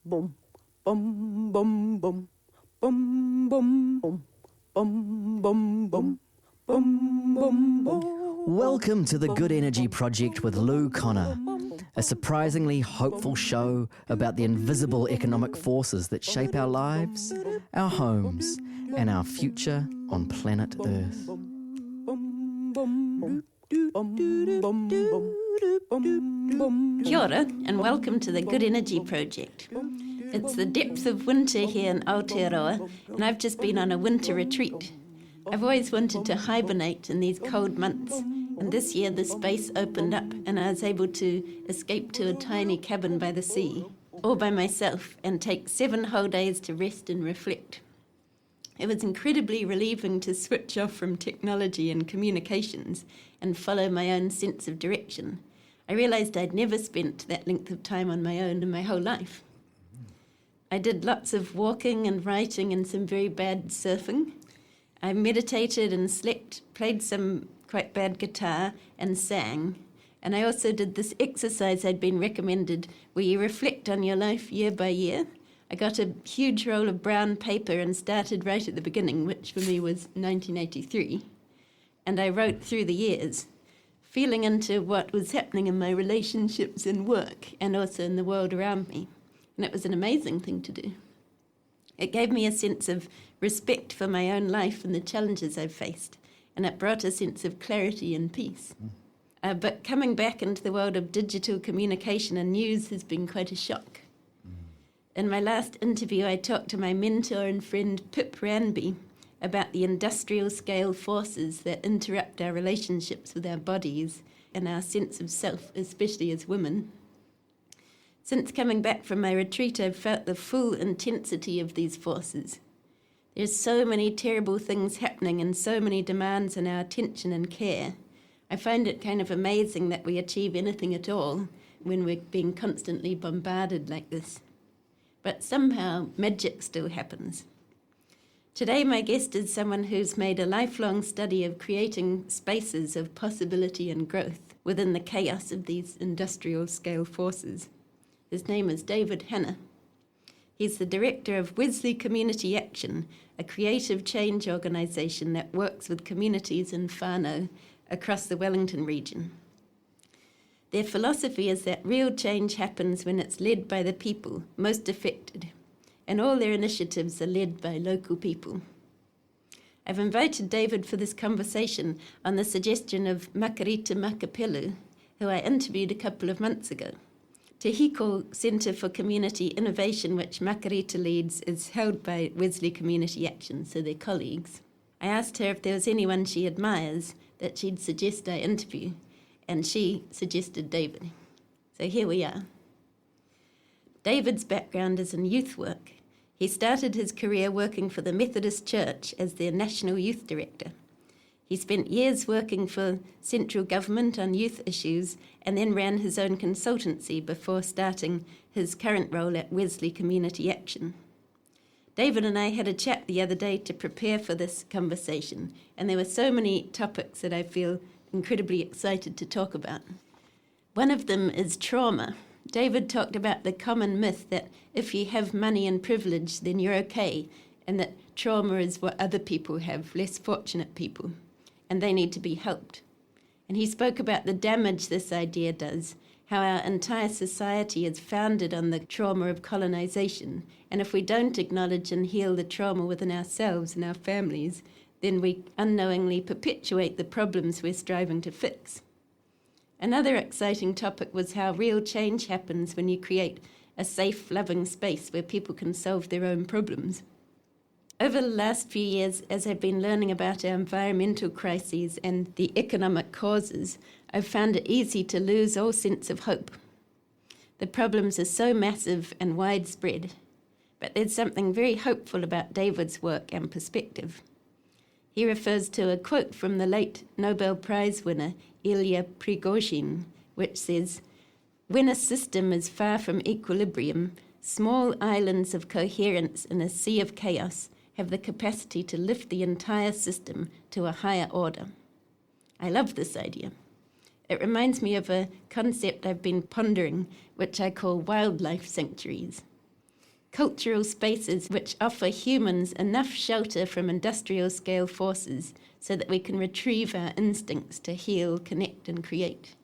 Boom, boom, boom, boom, boom, boom, boom, boom, boom, boom, boom, boom, boom. Welcome to the Good Energy Project with Lou Connor, a surprisingly hopeful show about the invisible economic forces that shape our lives, our homes, and our future on planet Earth. Kia ora, and welcome to the Good Energy Project. It's the depth of winter here in Aotearoa, and I've just been on a winter retreat. I've always wanted to hibernate in these cold months, and this year the space opened up and I was able to escape to a tiny cabin by the sea, all by myself, and take 7 whole days to rest and reflect. It was incredibly relieving to switch off from technology and communications and follow my own sense of direction. I realised I'd never spent that length of time on my own in my whole life. I did lots of walking and writing and some very bad surfing. I meditated and slept, played some quite bad guitar and sang. And I also did this exercise I'd been recommended where you reflect on your life year by year. I got a huge roll of brown paper and started right at the beginning, which for me was 1983. And I wrote through the years, feeling into what was happening in my relationships and work and also in the world around me. And it was an amazing thing to do. It gave me a sense of respect for my own life and the challenges I've faced, and it brought a sense of clarity and peace. But coming back into the world of digital communication and news has been quite a shock. In my last interview, I talked to my mentor and friend Pip Ranby about the industrial scale forces that interrupt our relationships with our bodies and our sense of self, especially as women. Since coming back from my retreat, I've felt the full intensity of these forces. There's so many terrible things happening and so many demands on our attention and care. I find it kind of amazing that we achieve anything at all when we're being constantly bombarded like this. But somehow magic still happens. Today my guest is someone who's made a lifelong study of creating spaces of possibility and growth within the chaos of these industrial scale forces. His name is David Hanna. He's the director of Wesley Community Action, a creative change organisation that works with communities in whānau across the Wellington region. Their philosophy is that real change happens when it's led by the people most affected, and all their initiatives are led by local people. I've invited David for this conversation on the suggestion of Makarita Makapelu, who I interviewed a couple of months ago. Te Hiko Centre for Community Innovation, which Makarita leads, is held by Wesley Community Action, so they're colleagues. I asked her if there was anyone she admires that she'd suggest I interview, and she suggested David. So here we are. David's background is in youth work. He started his career working for the Methodist Church as their National Youth Director. He spent years working for central government on youth issues and then ran his own consultancy before starting his current role at Wesley Community Action. David and I had a chat the other day to prepare for this conversation, and there were so many topics that I feel incredibly excited to talk about. One of them is trauma. David talked about the common myth that if you have money and privilege, then you're okay, and that trauma is what other people have, less fortunate people, and they need to be helped. And he spoke about the damage this idea does, how our entire society is founded on the trauma of colonization, and if we don't acknowledge and heal the trauma within ourselves and our families, then we unknowingly perpetuate the problems we're striving to fix. Another exciting topic was how real change happens when you create a safe, loving space where people can solve their own problems. Over the last few years, as I've been learning about our environmental crises and the economic causes, I've found it easy to lose all sense of hope. The problems are so massive and widespread, but there's something very hopeful about David's work and perspective. He refers to a quote from the late Nobel Prize winner Ilya Prigozhin, which says, "When a system is far from equilibrium, small islands of coherence in a sea of chaos have the capacity to lift the entire system to a higher order." I love this idea. It reminds me of a concept I've been pondering, which I call wildlife sanctuaries. cultural spaces which offer humans enough shelter from industrial-scale forces so that we can retrieve our instincts to heal, connect, and create.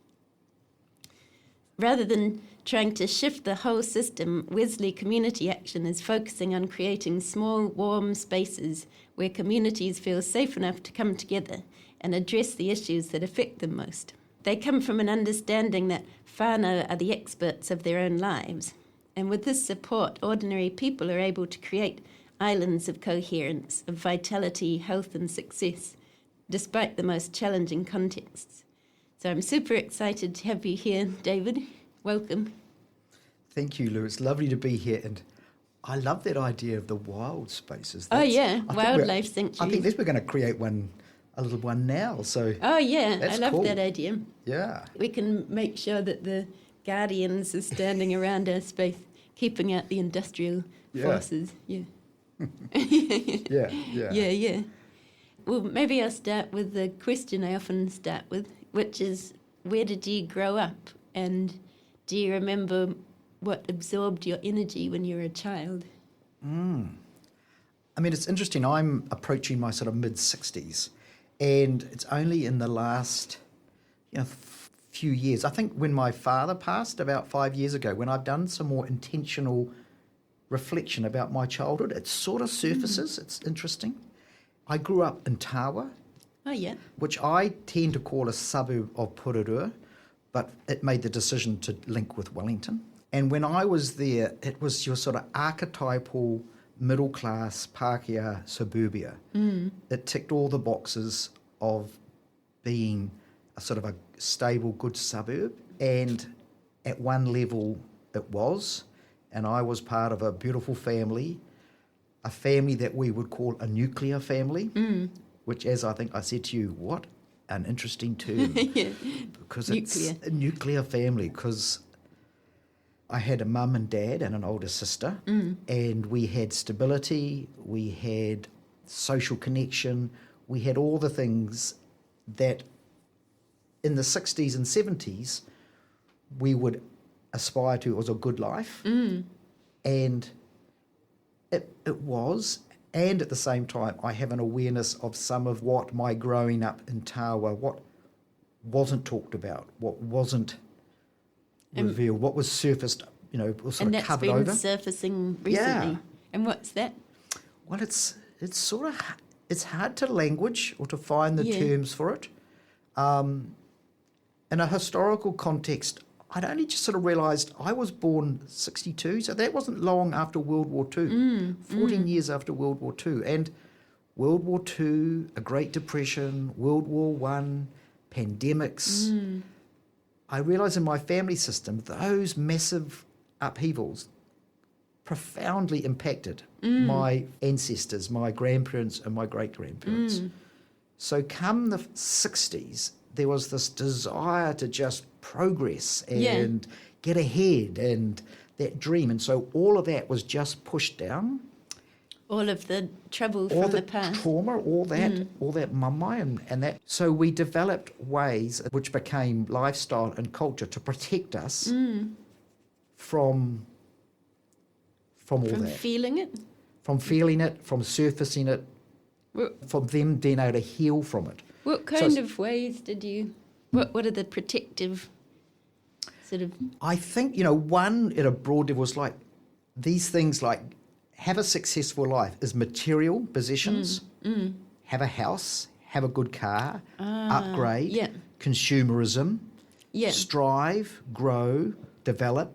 Rather than trying to shift the whole system, Wesley Community Action is focusing on creating small, warm spaces where communities feel safe enough to come together and address the issues that affect them most. They come from an understanding that whānau are the experts of their own lives. And with this support, ordinary people are able to create islands of coherence, of vitality, health, and success, despite the most challenging contexts. So I'm super excited to have you here, David. Welcome. Thank you, Lou. It's lovely to be here. And I love that idea of the wild spaces. Wildlife sanctuaries. I think we're going to create a little one now. So I love cool. that idea. Yeah. We can make sure that the guardians are standing around our space, keeping out the industrial forces. Yeah. Yeah. Well, maybe I'll start with the question I often start with, which is, where did you grow up? And do you remember what absorbed your energy when you were a child? I mean, it's interesting. I'm approaching my sort of mid-60s, and it's only in the last few years, I think when my father passed about 5 years ago, when I've done some more intentional reflection about my childhood, it sort of surfaces. It's interesting. I grew up in Tawa, which I tend to call a suburb of Pururua, but it made the decision to link with Wellington. And when I was there, it was your sort of archetypal middle-class Pākehā suburbia. It ticked all the boxes of being a sort of a stable, good suburb. And at one level it was, and I was part of a beautiful family, a family that we would call a nuclear family, which, as I think I said to you, what an interesting term. Because nuclear. It's a nuclear family, because I had a mum and dad and an older sister, and we had stability, we had social connection, we had all the things that in the 60s and 70s we would aspire to as a good life. And it was, and at the same time I have an awareness of some of what my growing up in Tawa, what wasn't talked about, what wasn't revealed, what was surfaced, was sort of covered over. And that's been surfacing recently. Yeah. And what's that? Well, it's sort of, it's hard to language or to find the terms for it. In a historical context, I'd only just sort of realised I was born 62, so that wasn't long after World War II, 14 years after World War II. And World War II, a Great Depression, World War I, pandemics. I realised in my family system, those massive upheavals profoundly impacted my ancestors, my grandparents and my great-grandparents. So come the 60s, there was this desire to just progress and get ahead and that dream. And so all of that was just pushed down. All of the trouble all from the past. Trauma, all that mamai and that. So we developed ways which became lifestyle and culture to protect us from all that. From feeling it? From feeling it, from surfacing it, from them being able to heal from it. What kind of ways did you... What are the protective sort of... I think, one at a broad level was like these things like have a successful life is material possessions, have a house, have a good car, upgrade, consumerism, strive, grow, develop.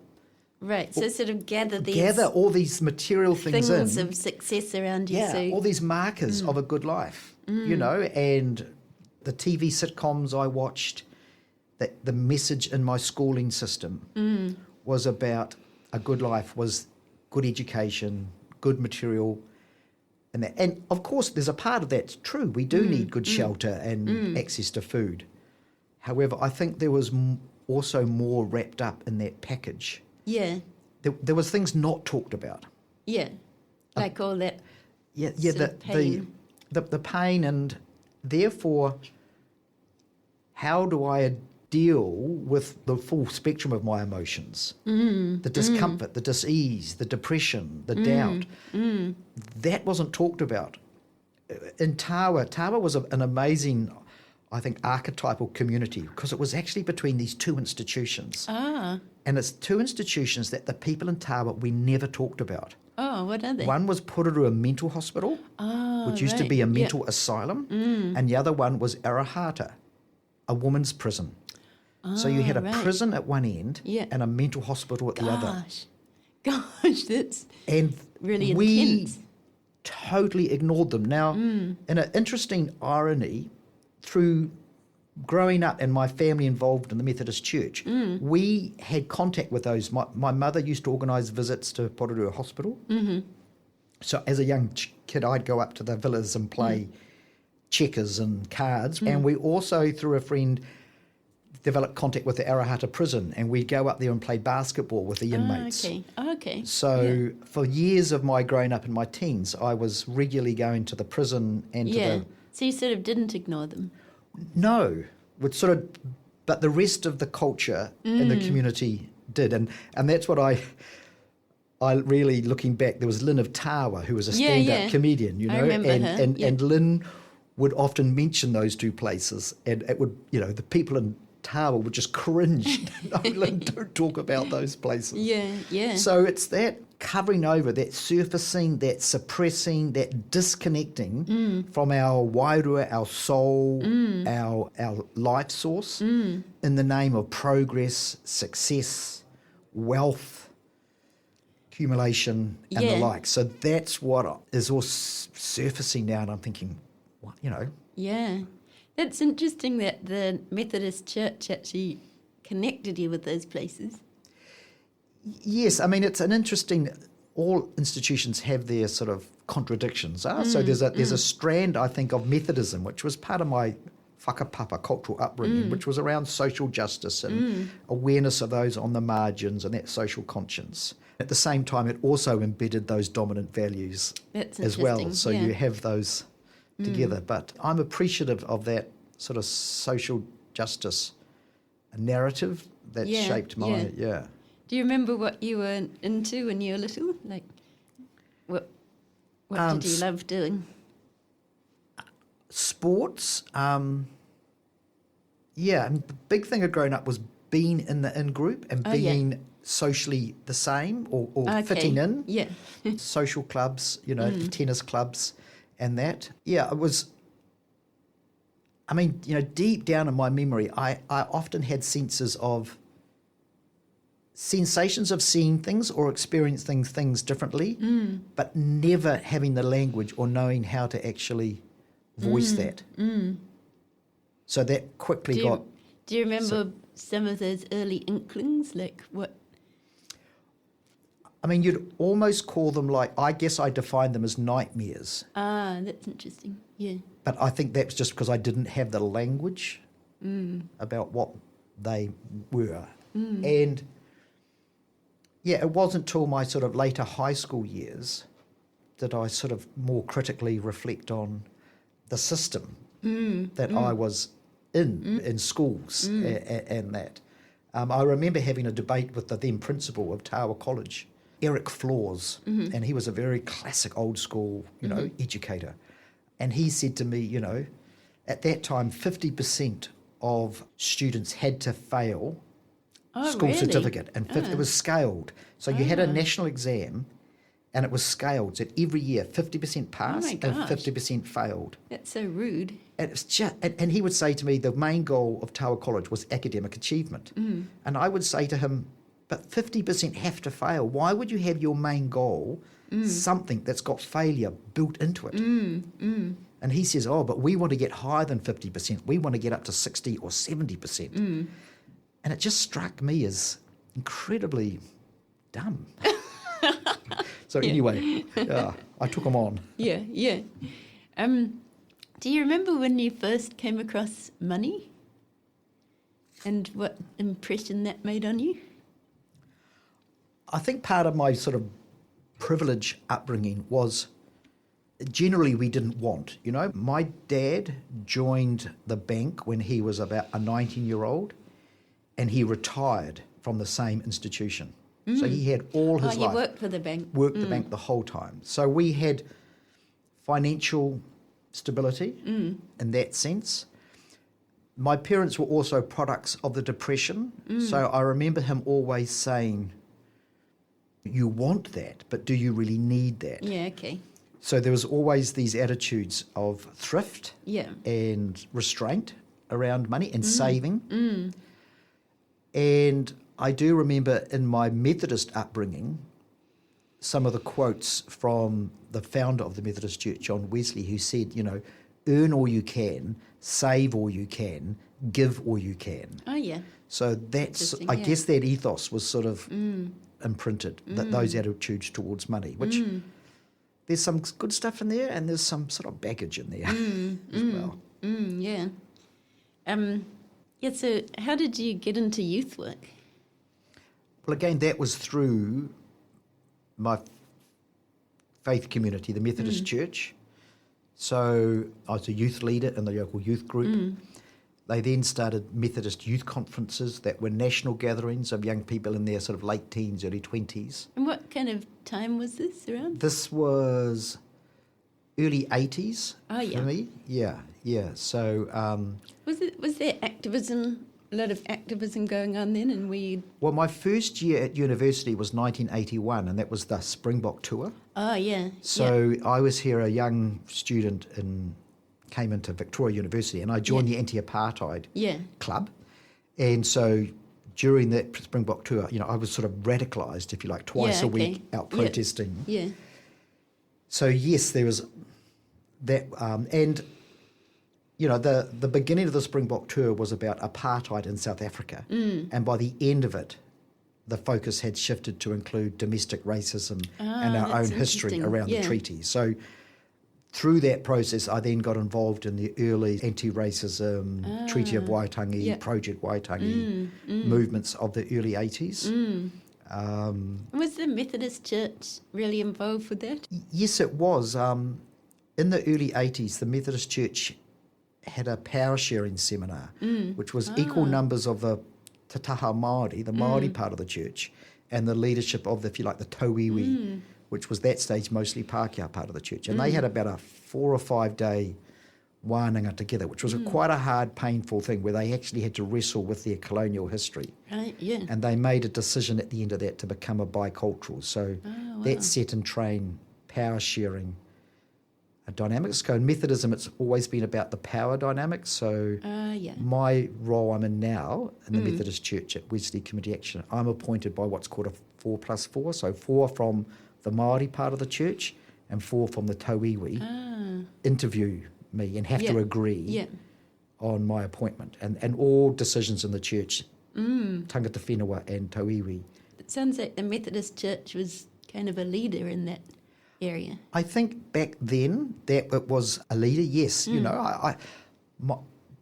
Right, so sort of gather all these material things of success around you. Yeah, all these markers of a good life, and the TV sitcoms I watched, that the message in my schooling system was about a good life, was good education, good material, and that. And of course, there's a part of that's true. We do need good shelter and access to food. However, I think there was also more wrapped up in that package. Yeah. There was things not talked about. Yeah, like all that. Pain. The pain, and therefore, how do I deal with the full spectrum of my emotions, the discomfort, the dis-ease, the depression, the doubt. That wasn't talked about. In Tawa was an amazing, I think, archetypal community because it was actually between these two institutions. And it's two institutions that the people in Tawa we never talked about. Oh, what are they? One was Pururu Mental Hospital, which used to be a mental asylum, and the other one was Arahata, a woman's prison. So you had a prison at one end and a mental hospital at the other. Gosh, that's and really We intense. totally ignored them. Now, in an interesting irony, through growing up and my family involved in the Methodist Church, we had contact with those. My mother used to organise visits to Pururu Hospital. So as a young kid, I'd go up to the villas and play checkers and cards. And we also, through a friend, developed contact with the Arahata prison, and we'd go up there and play basketball with the inmates. Okay. So for years of my growing up in my teens, I was regularly going to the prison and to the... So you sort of didn't ignore them? No, but the rest of the culture in the community did. And that's what I really, looking back, there was Lynn of Tawa, who was a stand-up comedian, you know. I remember her. And Lynn would often mention those two places, and it would, you know, the people in Tawa would just cringe. No, Lynn, don't talk about those places. Yeah. So it's that covering over, that surfacing, that suppressing, that disconnecting from our wairua, our soul, our life source in the name of progress, success, wealth, accumulation, and the like. So that's what is all surfacing now, and I'm thinking, what, you know. Yeah. That's interesting that the Methodist Church actually connected you with those places. Yes, I mean, it's an interesting... All institutions have their sort of contradictions. So there's a strand, I think, of Methodism, which was part of my whakapapa cultural upbringing, which was around social justice and awareness of those on the margins and that social conscience. At the same time, it also embedded those dominant values as well. So you have those together. But I'm appreciative of that sort of social justice narrative that shaped my... Do you remember what you were into when you were little? Like, what did you love doing? Sports. And the big thing of growing up was being in the in-group and being socially the same or fitting in. Yeah. Social clubs, you know, tennis clubs and that. Yeah, it was... I mean, you know, deep down in my memory, I often had sensations of seeing things or experiencing things differently, but never having the language or knowing how to actually voice that. So that quickly got... Do you remember some of those early inklings? Like what? I mean, you'd almost call them like... I guess I defined them as nightmares. Ah, that's interesting. Yeah. But I think that's just because I didn't have the language about what they were. And... yeah, it wasn't till my sort of later high school years that I sort of more critically reflect on the system that I was in schools and that. I remember having a debate with the then principal of Tawa College, Eric Flores, and he was a very classic old school, you know, educator. And he said to me, you know, at that time, 50% of students had to fail school certificate, and it was scaled. So you had a national exam, and it was scaled. So every year, 50% passed and 50% failed. That's so rude. And it's just, and he would say to me, the main goal of Tawa College was academic achievement, and I would say to him, but 50% have to fail. Why would you have your main goal something that's got failure built into it? And he says, oh, but we want to get higher than 50%. We want to get up to 60 or 70%. And it just struck me as incredibly dumb. So anyway, I took them on. Yeah. Do you remember when you first came across money and what impression that made on you? I think part of my sort of privileged upbringing was generally we didn't want, you know. My dad joined the bank when he was about a 19-year-old. and he retired from the same institution. So he had all his life. He worked for the bank. Worked the bank the whole time. So we had financial stability in that sense. My parents were also products of the Depression. So I remember him always saying, you want that, but do you really need that? Yeah, okay. So there was always these attitudes of thrift and restraint around money and saving. And I do remember in my Methodist upbringing, some of the quotes from the founder of the Methodist Church, John Wesley, who said, earn all you can, save all you can, give all you can. Oh, yeah. So that's, I guess that ethos was sort of imprinted, those attitudes towards money, which there's some good stuff in there and there's some sort of baggage in there as well. Yeah. So how did you get into youth work? Well, again, that was through my faith community, the Methodist Church. So I was a youth leader in the local youth group. They then started Methodist youth conferences that were national gatherings of young people in their sort of late teens, early 20s. And what kind of time was this around? This was early 80s yeah. for me. Yeah. So was there activism, a lot of activism going on then, and well, my first year at university was 1981, and that was the Springbok tour. Oh, yeah. So I was here a young student and came into Victoria University, and I joined the anti-apartheid club. And so during that Springbok tour, I was sort of radicalised, if you like, twice a week out protesting. Yeah. So yes, there was that, and the beginning of the Springbok tour was about apartheid in South Africa, and by the end of it, the focus had shifted to include domestic racism and our own history around the treaty. So through that process, I then got involved in the early anti-racism, Treaty of Waitangi, Project Waitangi movements of the early 80s. Was the Methodist Church really involved with that? Yes, it was. In the early 80s, the Methodist Church had a power sharing seminar, which was equal numbers of the Te Taha Māori, the Māori part of the church, and the leadership of the, if you like, the Tauiwi, which was that stage mostly Pākehā part of the church. And they had about a 4 or 5 day wānanga together, which was quite a hard, painful thing where they actually had to wrestle with their colonial history. Right, yeah. And they made a decision at the end of that to become a bicultural. So that set in train power sharing dynamics. So in Methodism, it's always been about the power dynamics. So my role I'm in now in the Methodist Church at Wesley Community Action, I'm appointed by what's called a 4+4. So 4 from the Māori part of the church and 4 from the Tauiwi interview me and have to agree on my appointment. And all decisions in the church, tangata whenua and Tauiwi. It sounds like the Methodist Church was kind of a leader in that area. I think back then that it was a leader, yes.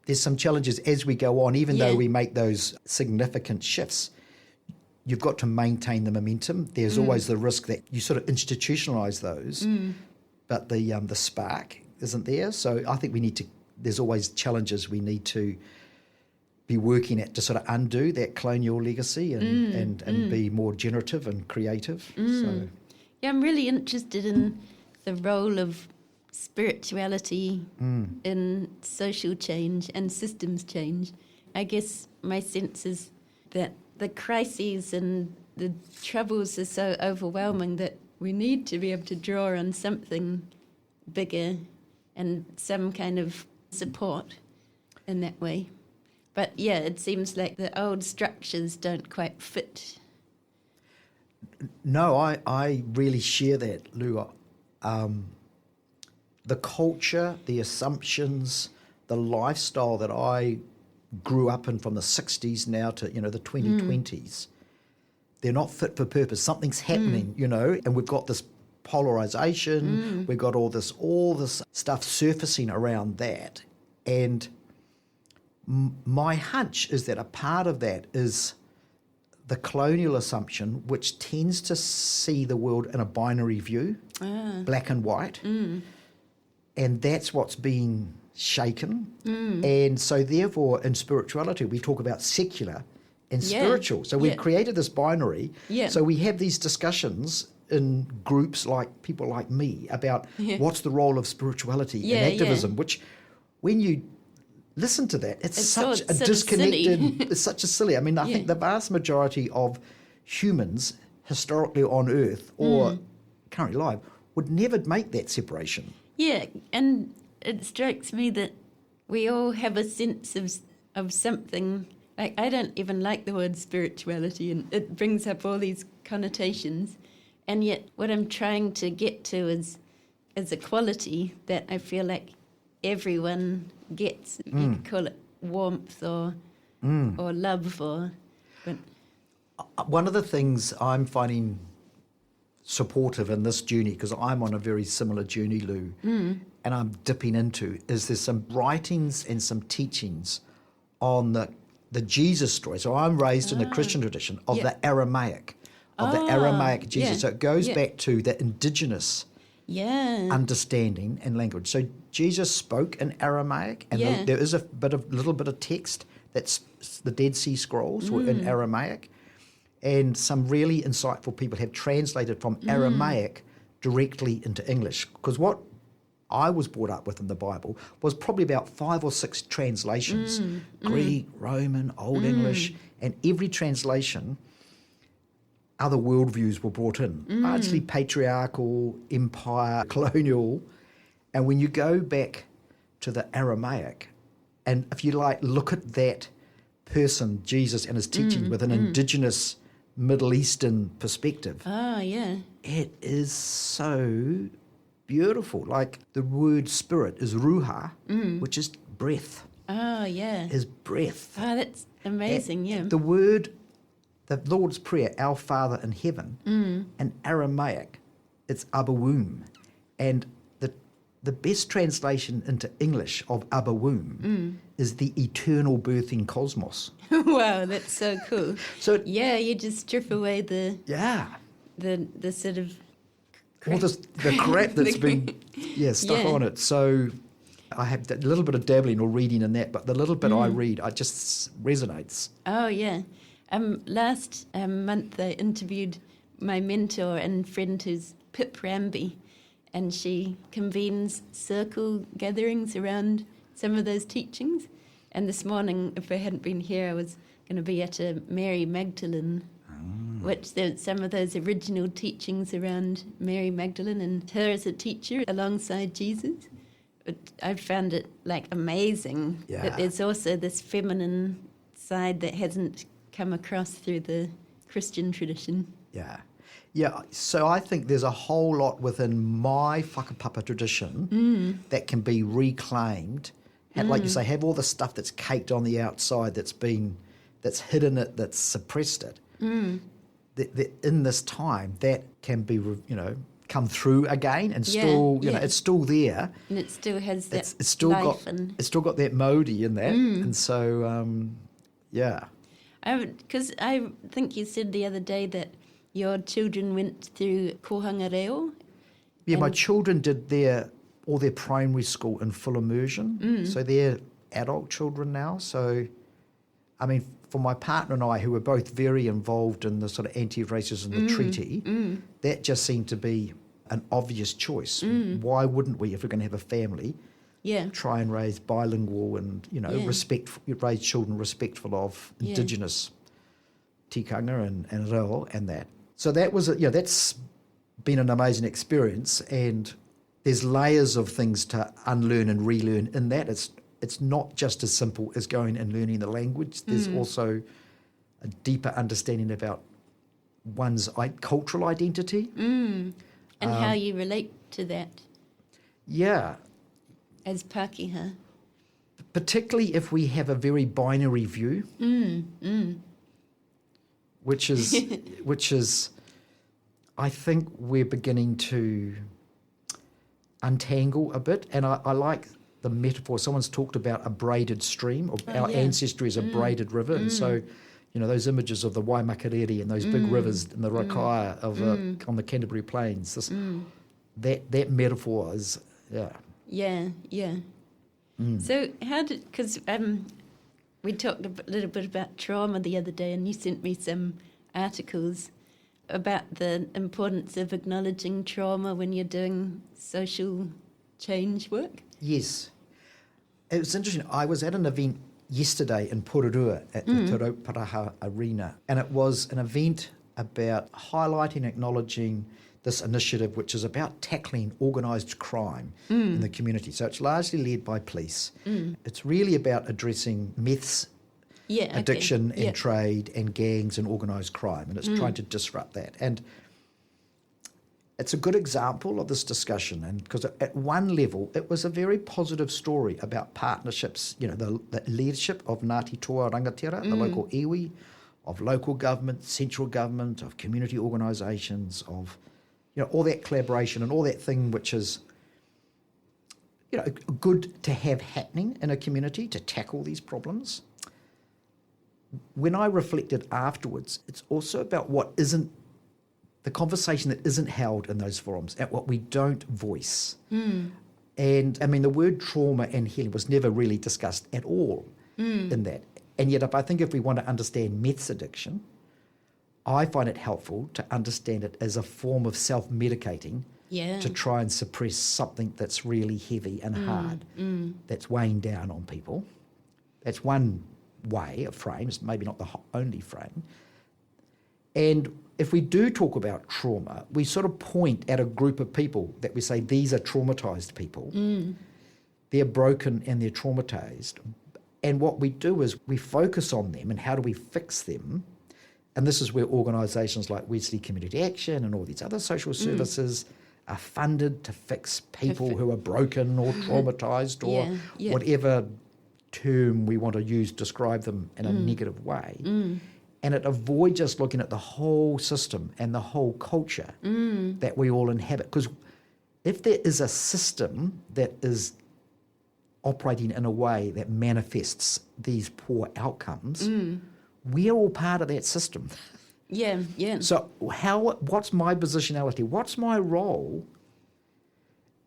There's some challenges as we go on, even though we make those significant shifts. You've got to maintain the momentum. There's always the risk that you sort of institutionalise those, but the spark isn't there. So I think there's always challenges we need to be working at to sort of undo that colonial legacy and be more generative and creative. So. Yeah, I'm really interested in the role of spirituality in social change and systems change. I guess my sense is that the crises and the troubles are so overwhelming that we need to be able to draw on something bigger and some kind of support in that way. But yeah, it seems like the old structures don't quite fit. No, I really share that, Lou. The culture, the assumptions, the lifestyle that I grew up in from the 60s now to, the 2020s, they're not fit for purpose. Something's happening, and we've got this polarisation, we've got all this stuff surfacing around that. And my hunch is that a part of that is the colonial assumption, which tends to see the world in a binary view, black and white, and that's what's being shaken. And so therefore in spirituality we talk about secular and Yeah. spiritual. So we've Yeah. created this binary. Yeah. So we have these discussions in groups like people like me about Yeah. what's the role of spirituality Yeah, and activism, yeah. which when you listen to that, it's so- such a sort of silly. disconnected, it's such a silly. I mean, I think Yeah. the vast majority of humans historically on Earth or currently alive would never make that separation. Yeah, and it strikes me that we all have a sense of something. I don't even like the word spirituality, and it brings up all these connotations. And yet, what I'm trying to get to is a quality that I feel like everyone gets. You could call it warmth or love, but One of the things I'm finding supportive in this journey, because I'm on a very similar journey, Lou, and I'm dipping into, is there's some writings and some teachings on the Jesus story. So I'm raised in the Christian tradition of Yeah. the Aramaic, of the Aramaic Jesus. yeah, So it goes yeah. back to the indigenous yeah, understanding and language. So Jesus spoke in Aramaic, and Yeah. there is a little bit of text that's the Dead Sea Scrolls were in Aramaic, and some really insightful people have translated from Aramaic directly into English. Because what I was brought up with in the Bible was probably about 5 or 6 translations, Greek, Roman, Old English, and every translation other worldviews were brought in, largely patriarchal, empire, colonial. And when you go back to the Aramaic, and if you like, look at that person, Jesus, and his teaching with an indigenous Middle Eastern perspective, yeah, it is so beautiful. Like the word spirit is ruha, which is breath, yeah. is breath. Oh, that's amazing, yeah. The word, the Lord's Prayer, Our Father in Heaven, in Aramaic, it's Abawum. And the best translation into English of Abawum is the eternal birthing cosmos. Wow, that's so cool. So, Yeah, you just strip away the sort of all the crap that's been stuck Yeah. on it. So I have a little bit of dabbling or reading in that, but the little bit I read, it just resonates. Oh, yeah. Last month I interviewed my mentor and friend who's Pip Ramby, and she convenes circle gatherings around some of those teachings. And this morning, if I hadn't been here, I was going to be at a Mary Magdalene, which there's some of those original teachings around Mary Magdalene and her as a teacher alongside Jesus. I found it like amazing that there's also this feminine side that hasn't come across through the Christian tradition. Yeah, so I think there's a whole lot within my whakapapa tradition that can be reclaimed. And like you say, have all the stuff that's caked on the outside, that's hidden it, that's suppressed it. That in this time, that can be, come through again and still, it's still there. And it still has that It's still life. it's still got that Māori in that. And so, Because I think you said the other day that your children went through kohanga reo. Yeah, my children did all their primary school in full immersion. So they're adult children now. So, I mean, for my partner and I, who were both very involved in the sort of anti-racism treaty, that just seemed to be an obvious choice. Why wouldn't we, if we're going to have a family, try and raise bilingual and, raise children respectful of Indigenous tikanga and reo and that. So that was, that's been an amazing experience, and there's layers of things to unlearn and relearn in that. It's not just as simple as going and learning the language. There's also a deeper understanding about one's cultural identity. And how you relate to that Yeah, as Pākehā. particularly if we have a very binary view, which is, I think we're beginning to untangle a bit. And I like the metaphor. Someone's talked about a braided stream, or our ancestry is a braided river. And so, those images of the Waimakariri and those big rivers in the Rakaia on the Canterbury Plains, that metaphor is, Yeah. So how did, because We talked a little bit about trauma the other day, and you sent me some articles about the importance of acknowledging trauma when you're doing social change work. Yes. It was interesting. I was at an event yesterday in Pororua at the Pākehā Arena, and it was an event about highlighting, acknowledging this initiative, which is about tackling organised crime in the community. So it's largely led by police. It's really about addressing meths, addiction and trade and gangs and organised crime, and it's trying to disrupt that. And it's a good example of this discussion, and because at one level it was a very positive story about partnerships, the leadership of Ngāti Toa Rangatira, the local iwi, of local government, central government, of community organisations, of all that collaboration and all that thing which is good to have happening in a community to tackle these problems. When I reflected afterwards, it's also about what isn't the conversation that isn't held in those forums, at what we don't voice. And I mean, the word trauma and healing was never really discussed at all in that. And yet, I think if we want to understand meth's addiction, I find it helpful to understand it as a form of self-medicating to try and suppress something that's really heavy and hard, that's weighing down on people. That's one way, a frame, it's maybe not the only frame. And if we do talk about trauma, we sort of point at a group of people that we say, these are traumatised people. They're broken and they're traumatised. And what we do is we focus on them and how do we fix them. And this is where organisations like Wesley Community Action and all these other social services are funded to fix people who are broken or traumatised or whatever term we want to use to describe them in a negative way. And it avoids just looking at the whole system and the whole culture that we all inhabit. Because if there is a system that is operating in a way that manifests these poor outcomes, we're all part of that system. So what's my positionality? What's my role?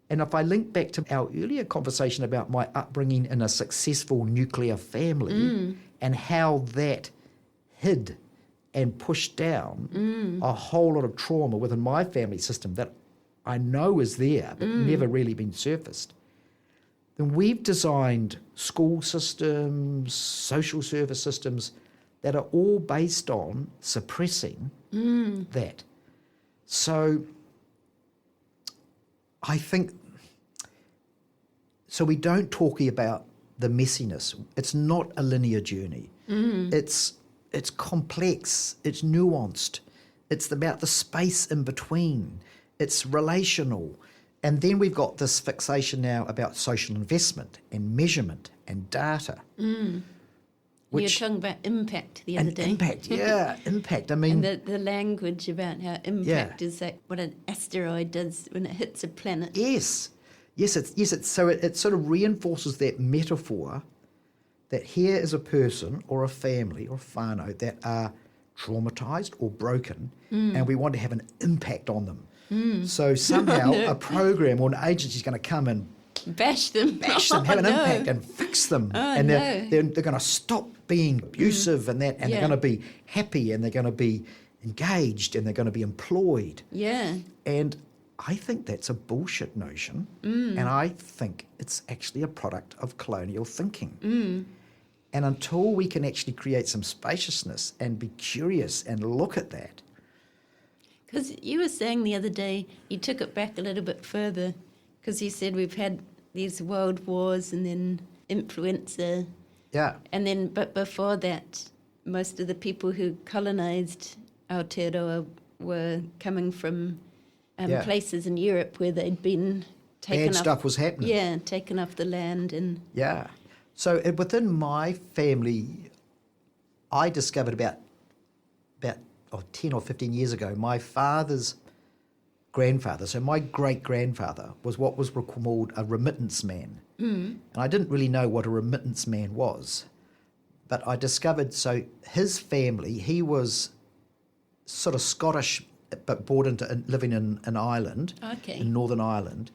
And if I link back to our earlier conversation about my upbringing in a successful nuclear family and how that hid and pushed down a whole lot of trauma within my family system that I know is there but never really been surfaced, then we've designed school systems, social service systems that are all based on suppressing that. So I think, so we don't talk about the messiness. It's not a linear journey. It's complex, it's nuanced, it's about the space in between, it's relational. And then we've got this fixation now about social investment and measurement and data. You were talking about impact the other day. Impact, impact. I mean, and the language about how impact is like what an asteroid does when it hits a planet. Yes. So it sort of reinforces that metaphor that here is a person or a family or whānau that are traumatised or broken, and we want to have an impact on them. So somehow a program or an agency is going to come and bash them, have an impact and fix them, and they're going to stop being abusive and they're going to be happy and they're going to be engaged and they're going to be employed. And I think that's a bullshit notion, and I think it's actually a product of colonial thinking. And until we can actually create some spaciousness and be curious and look at that. Because you were saying the other day, you took it back a little bit further, because you said we've had these world wars and then influenza. And then, but before that, most of the people who colonised Aotearoa were coming from places in Europe where they'd been taken Bad stuff was happening. Taken off the land. And so within my family, I discovered about 10 or 15 years ago, my father's grandfather, so my great-grandfather, was what was called a remittance man. And I didn't really know what a remittance man was, but I discovered, so his family, he was sort of Scottish, but brought into living in Ireland, in Northern Ireland,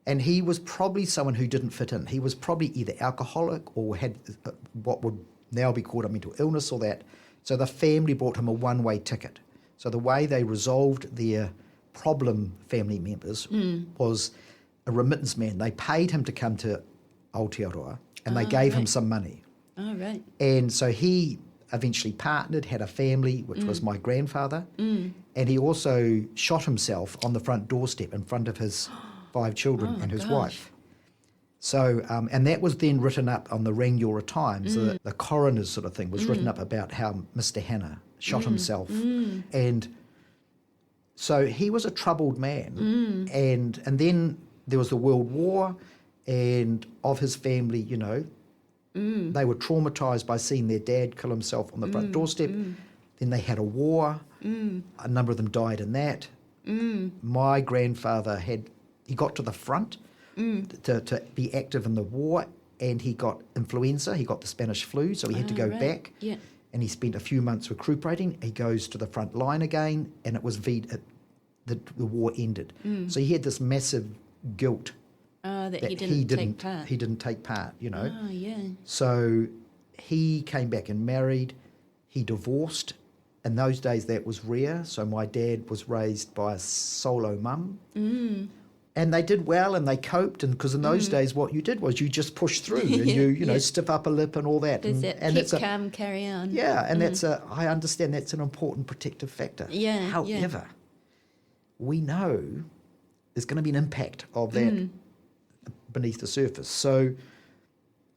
and he was probably someone who didn't fit in. He was probably either alcoholic or had what would now be called a mental illness or that. So the family brought him a one-way ticket. So the way they resolved their problem family members was a remittance man. They paid him to come to Aotearoa and they gave him some money. Oh, right. And so he eventually partnered, had a family, which was my grandfather, and he also shot himself on the front doorstep in front of his 5 children and his wife. So, and that was then written up on the Rangiora Times. The coroner's sort of thing was written up about how Mr. Hanna shot himself. And so he was a troubled man. And then there was the World War, and of his family, you know, they were traumatised by seeing their dad kill himself on the front doorstep. Then they had a war. A number of them died in that. My grandfather he got to the front to be active in the war, and he got influenza. He got the Spanish flu, so he had to go back. Yeah. And he spent a few months recuperating. He goes to the front line again, and it was the war ended. So he had this massive guilt that he didn't take part. He didn't take part, you know. Oh, yeah. So he came back and married. He divorced. In those days, that was rare. So my dad was raised by a solo mum. And they did well and they coped. And because in those days, what you did was you just pushed through and you know, stiff upper lip and all that. There's and that keep calm, carry on. Yeah, and I understand that's an important protective factor. Yeah. However, we know there's going to be an impact of that beneath the surface. So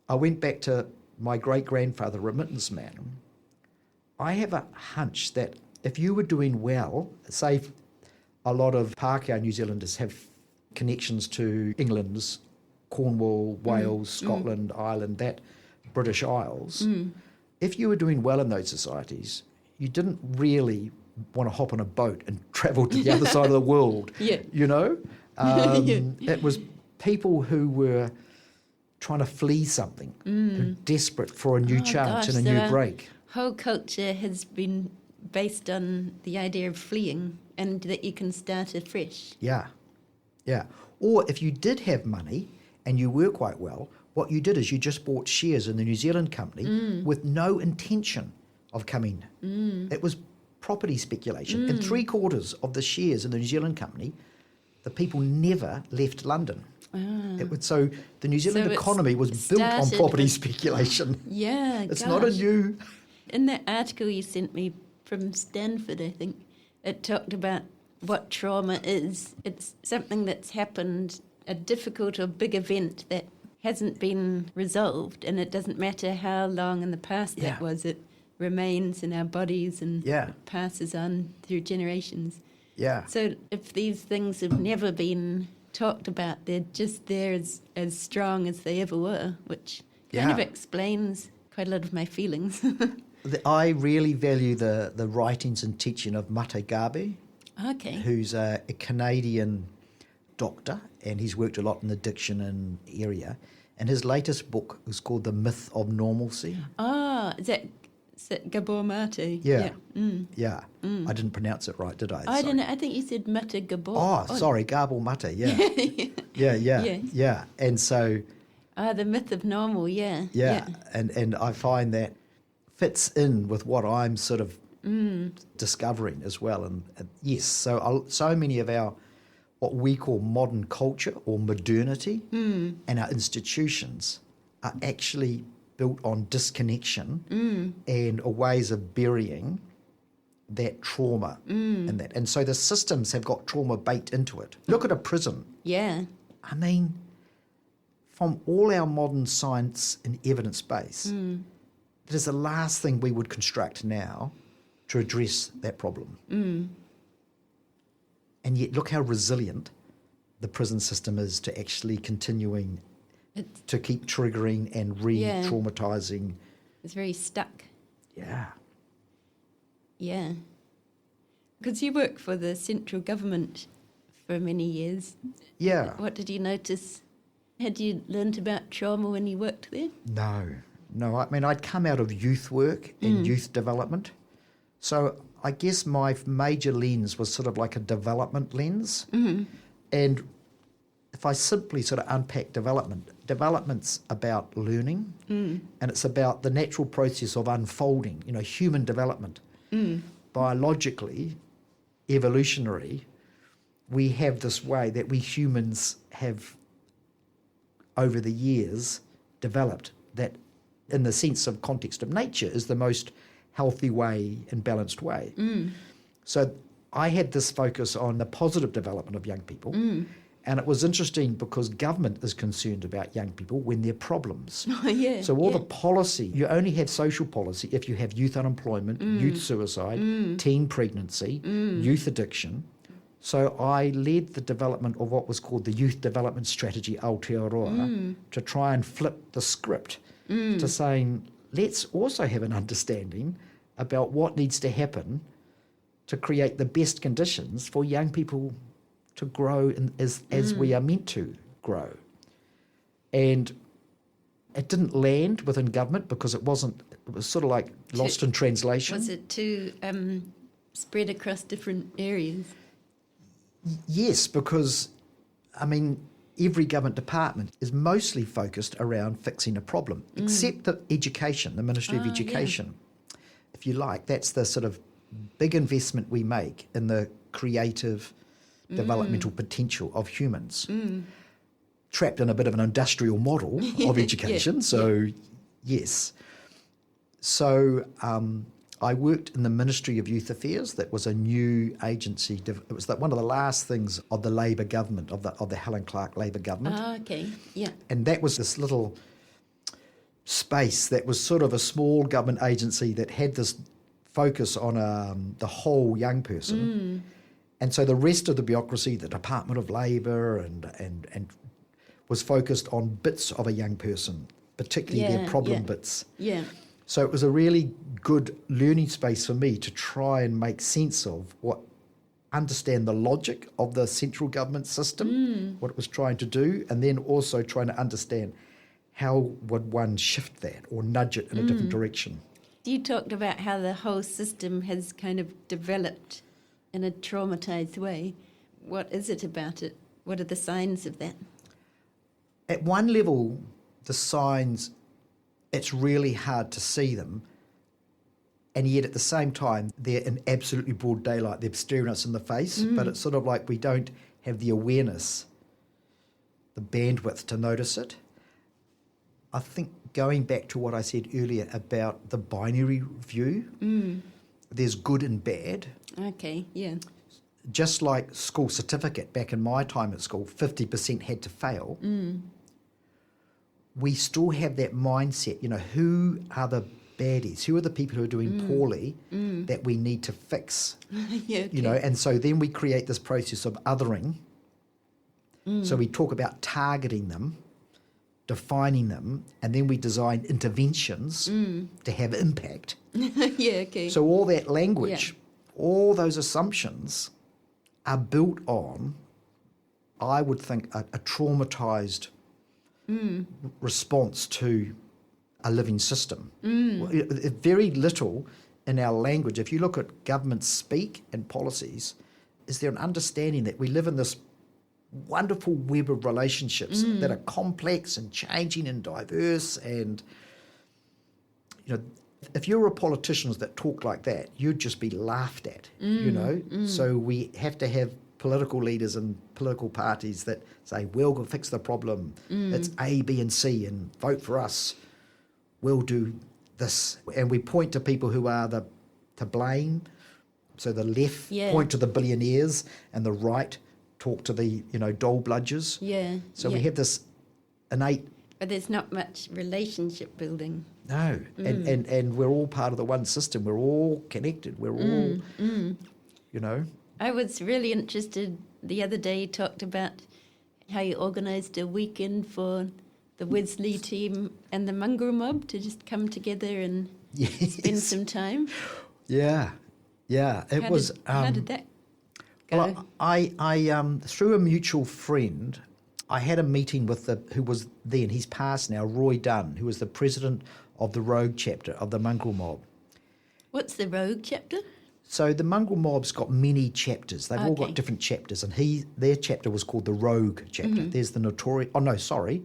I went back to my great-grandfather, remittance man. I have a hunch that if you were doing well, say a lot of Pākehā New Zealanders have connections to England's Cornwall, Wales, Scotland, Ireland, that British Isles. If you were doing well in those societies, you didn't really want to hop on a boat and travel to the other side of the world, you know? It was people who were trying to flee something, who were desperate for a new chance and a new break. Whole culture has been based on the idea of fleeing and that you can start afresh. Yeah. Or if you did have money and you were quite well, what you did is you just bought shares in the New Zealand company with no intention of coming. It was property speculation. And 3/4 of the shares in the New Zealand company, the people never left London. So the New Zealand economy was built on property speculation. Yeah, it's not a new... In that article you sent me from Stanford, I think, it talked about what trauma is. It's something that's happened, a difficult or big event that hasn't been resolved, and it doesn't matter how long in the past that was, it remains in our bodies and passes on through generations. Yeah. So if these things have never been talked about, they're just there as strong as they ever were, which kind of explains quite a lot of my feelings. I really value the writings and teaching of Mate Gabe, who's a Canadian doctor, and he's worked a lot in the addiction and area. And his latest book is called The Myth of Normalcy. Is that Gabor Mate? Yeah. I didn't pronounce it right, did I? I don't know. I think you said Mate Gabor. Oh, sorry, Gabor Mate, yeah. And so... The Myth of Normal, Yeah, and I find that fits in with what I'm sort of discovering as well. And yes, so many of our, what we call modern culture or modernity and our institutions are actually built on disconnection and ways of burying that trauma and that. And so the systems have got trauma baked into it. Look at a prison. Yeah. I mean, from all our modern science and evidence base, it is the last thing we would construct now to address that problem. And yet look how resilient the prison system is to actually continuing to keep triggering and re-traumatising. It's very stuck. Yeah. Yeah. Because you work for the central government for many years. Yeah. What did you notice? Had you learnt about trauma when you worked there? No. I mean, I'd come out of youth work and youth development. So I guess my major lens was sort of like a development lens. And if I simply sort of unpack development development's about learning, and it's about the natural process of unfolding, human development. Biologically, evolutionary, we have this way that we humans have, over the years, developed that, in the sense of context of nature, is the most healthy way and balanced way. So I had this focus on the positive development of young people. And it was interesting because government is concerned about young people when there are problems. So all the policy, you only have social policy if you have youth unemployment, youth suicide, teen pregnancy, youth addiction. So I led the development of what was called the Youth Development Strategy Aotearoa to try and flip the script to saying, let's also have an understanding about what needs to happen to create the best conditions for young people to grow as we are meant to grow. And it didn't land within government because it was sort of like lost in translation. Was it too spread across different areas? Yes, because, every government department is mostly focused around fixing a problem, except the education, the Ministry of Education. If you like, that's the sort of big investment we make in the creative developmental potential of humans, trapped in a bit of an industrial model of education. Yes. So I worked in the Ministry of Youth Affairs. That was a new agency. It was one of the last things of the Labour government, of the Helen Clark Labour government. And that was this little space that was sort of a small government agency that had this focus on the whole young person. And so the rest of the bureaucracy, the Department of Labour and was focused on bits of a young person, particularly their problem bits. So it was a really good learning space for me to try and make sense of understand the logic of the central government system, what it was trying to do, and then also trying to understand how would one shift that or nudge it in a different direction. You talked about how the whole system has kind of developed in a traumatised way. What is it about it? What are the signs of that? At one level, the signs, it's really hard to see them, and yet at the same time, they're in absolutely broad daylight. They're staring us in the face, but it's sort of like we don't have the awareness, the bandwidth to notice it. I think going back to what I said earlier about the binary view, there's good and bad. Just like school certificate, back in my time at school, 50% had to fail. We still have that mindset, who are the baddies? Who are the people who are doing poorly that we need to fix? And so then we create this process of othering. So we talk about targeting them, defining them, and then we design interventions to have impact. So all that language, all those assumptions are built on, I would think, a traumatised response to a living system. Very little in our language. If you look at government speak and policies, is there an understanding that we live in this wonderful web of relationships that are complex and changing and diverse, and if you're a politician that talk like that, you'd just be laughed at, So we have to have political leaders and political parties that say, we'll go fix the problem. It's A, B and C, and vote for us. We'll do this. And we point to people who are to blame. So the left point to the billionaires and the right talk to the, dole bludgers. So we have this innate... But there's not much relationship building. No, and we're all part of the one system. We're all connected. We're all, I was really interested the other day. You talked about how you organised a weekend for the Wesley team and the Mongrel Mob to just come together and spend some time. Yeah. How did that go? Well, I through a mutual friend, I had a meeting with who was then, he's passed now, Roy Dunn, who was the president of the Rogue chapter of the Mongrel Mob. What's the Rogue chapter? So the Mongrel Mob's got many chapters. They've all got different chapters, and their chapter was called the Rogue chapter. There's the notorious... Oh, no, sorry.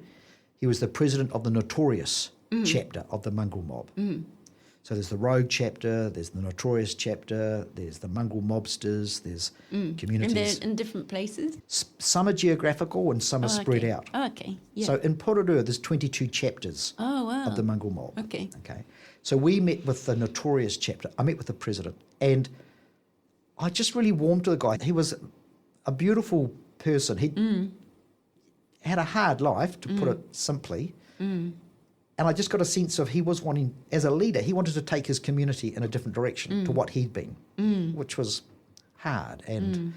he was the president of the notorious chapter of the Mongrel Mob. So there's the rogue chapter, there's the notorious chapter, there's the Mongrel mobsters, there's communities. And they're in different places? Some are geographical and some are spread okay. out. Oh, okay, yeah. So in Pororua, there's 22 chapters Oh, wow. of the Mongrel Mob. Okay. So we met with the notorious chapter. I met with the president, and I just really warmed to the guy. He was a beautiful person. He had a hard life, to put it simply. And I just got a sense of he was wanting, as a leader, he wanted to take his community in a different direction to what he'd been, which was hard. And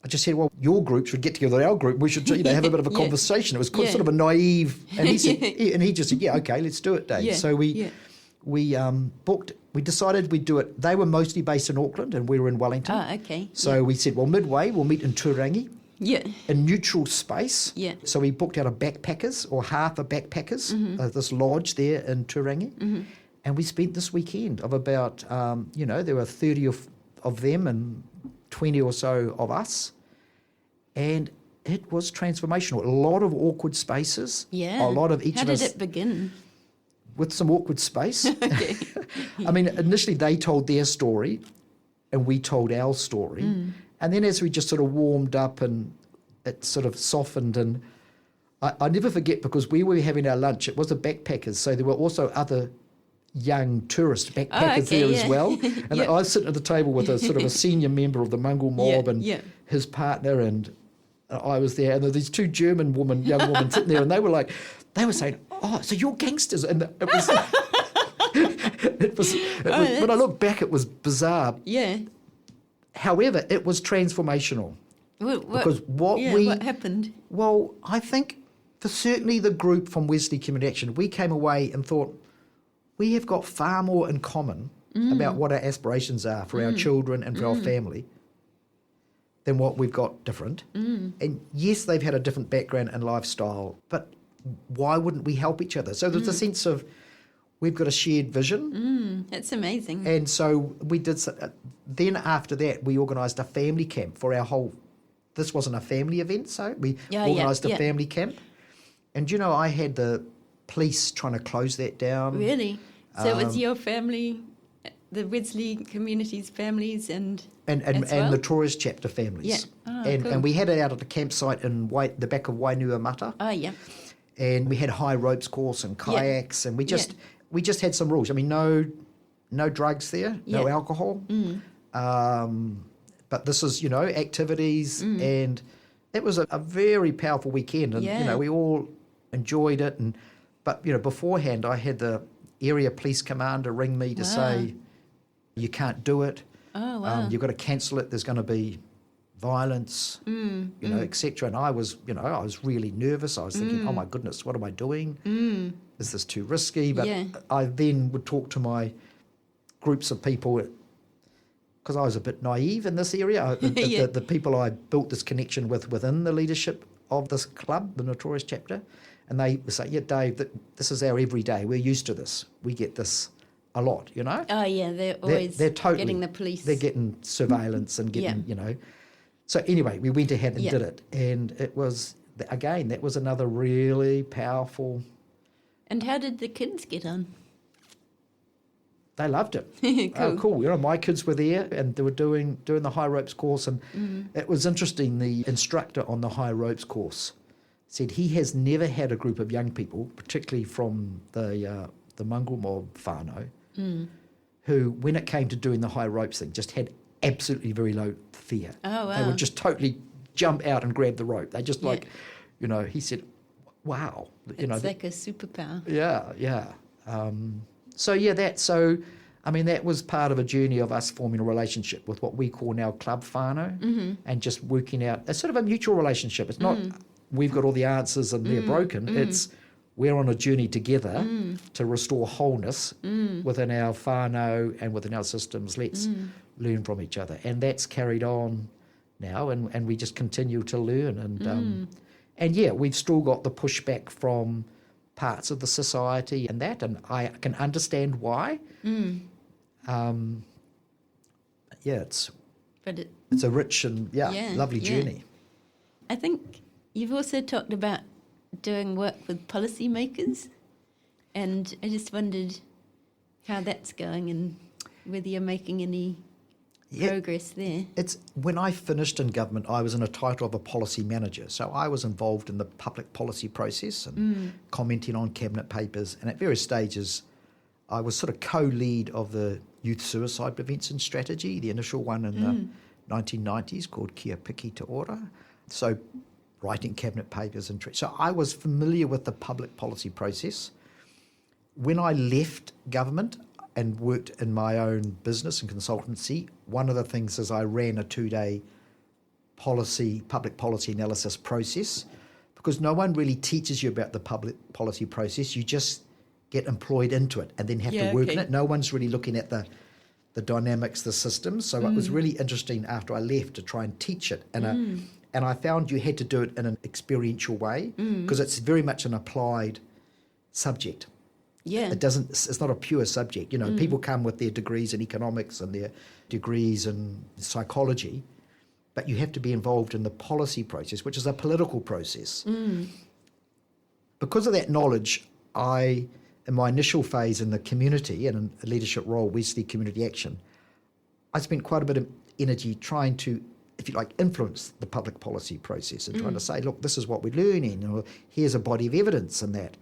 I just said, well, your group should get together with our group. We should, have a bit of a conversation. It was sort of a naive, and he said, and he just said, yeah, okay, let's do it, Dave. Yeah, so we booked. We decided we'd do it. They were mostly based in Auckland, and we were in Wellington. Oh, okay. So we said, well, midway we'll meet in Turangi. Yeah. In neutral space. Yeah. So we booked out a backpackers, or half a backpackers, this lodge there in Turangi. And we spent this weekend of about, there were 30 of them and 20 or so of us. And it was transformational. A lot of awkward spaces. Yeah. A lot of each How of did us it begin? with some awkward space. Okay. I mean, initially they told their story and we told our story. And then as we just sort of warmed up and it sort of softened, and I never forget, because we were having our lunch, it was the backpackers, so there were also other young tourist backpackers there as well. And I was sitting at the table with a sort of a senior member of the Mongrel Mob and his partner, and I was there, and there were these two German young women sitting there, and they were saying, oh, so you're gangsters. And it was, when I look back, it was bizarre. Yeah. However, it was transformational. Because what happened? Well, I think for certainly the group from Wesley Community Action, we came away and thought, we have got far more in common about what our aspirations are for our children and for our family than what we've got different. And yes, they've had a different background and lifestyle, but why wouldn't we help each other? So there's a sense of we've got a shared vision. That's amazing. And so we did. Then after that, we organised a family camp for our whole. This wasn't a family event, so we organised a family camp. And I had the police trying to close that down. Really? So it was your family, the Wesley community's families, and notorious chapter families. Yeah. Oh, cool. And we had it out at the campsite in the back of Wainua Mata. Oh, yeah. And we had high ropes course and kayaks, and we just had some rules. I mean, no drugs there, no alcohol. But this is, activities, and it was a very powerful weekend, and we all enjoyed it. But beforehand, I had the area police commander ring me to say, you can't do it. Oh, wow. You've got to cancel it. There's going to be violence, etc. And I was really nervous. I was thinking, oh my goodness, what am I doing? Is this too risky? But I then would talk to my groups of people, because I was a bit naive in this area. The people I built this connection with within the leadership of this club, the Notorious Chapter, and they would say, yeah, Dave, this is our everyday. We're used to this. We get this a lot, Oh, yeah, they're always they're totally getting the police. They're getting surveillance and getting, So anyway, we went ahead and did it. And it was, again, that was another really powerful. And how did the kids get on? They loved it. Cool. Oh, cool. My kids were there, and they were doing the high ropes course, and it was interesting. The instructor on the high ropes course said he has never had a group of young people, particularly from the Mongrel Mob whānau, who, when it came to doing the high ropes thing, just had absolutely very low fear. Oh, wow. They would just totally jump out and grab the rope. They just he said, wow. It's like a superpower. Yeah. That was part of a journey of us forming a relationship with what we call now Club whānau, and just working out a sort of a mutual relationship. It's not we've got all the answers and they're broken. It's we're on a journey together to restore wholeness within our whānau and within our systems. Let's learn from each other. And that's carried on now, and we just continue to learn. And we've still got the pushback from parts of the society and I can understand why. It's a rich and lovely journey. I think you've also talked about doing work with policymakers, and I just wondered how that's going and whether you're making any progress there. It's when I finished in government, I was in a title of a policy manager. So I was involved in the public policy process and commenting on cabinet papers. And at various stages, I was sort of co-lead of the youth suicide prevention strategy, the initial one in the 1990s called Kia Piki Te Ora. So writing cabinet papers. So I was familiar with the public policy process. When I left government and worked in my own business and consultancy, one of the things is I ran a 2-day public policy analysis process, because no one really teaches you about the public policy process. You just get employed into it and then have to work in it. No one's really looking at the dynamics, the systems. So it was really interesting after I left to try and teach it. And I found you had to do it in an experiential way, because it's very much an applied subject. Yeah. It's not a pure subject. You know, people come with their degrees in economics and their degrees in psychology, but you have to be involved in the policy process, which is a political process. Because of that knowledge, in my initial phase in the community and in a leadership role, Wesley Community Action, I spent quite a bit of energy trying to, if you like, influence the public policy process and trying to say, look, this is what we're learning, or here's a body of evidence in that.